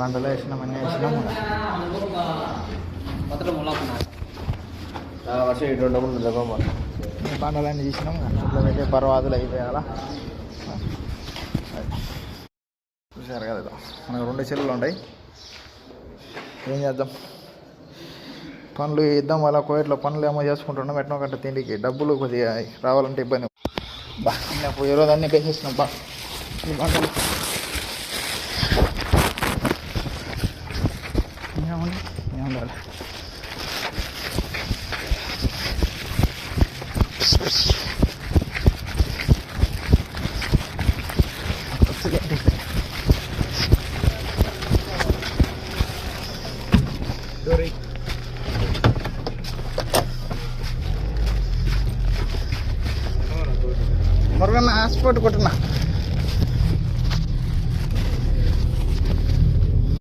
బండలో వేసినాం అన్నీ వేసినాము బండలన్నీ తీసినాం ఇంట్లో పెట్టే పర్వాదులు అయిపోయాలా చూసారు కదా మనకు 2 చెల్లులు ఉంటాయి. ఏం చేద్దాం, పనులు ఇద్దాం వాళ్ళ కోయట్లో పనులు ఏమో చేసుకుంటున్నాం. ఎట్నో గంట తిండికి డబ్బులు కొద్దిగా రావాలంటే ఇబ్బంది. బా ఈరోజు అన్నీ వేసేసినాం. బా ఈ బండలు ఏముండాలి మురుగన్న హాస్పోర్ట్ కొట్టున్నా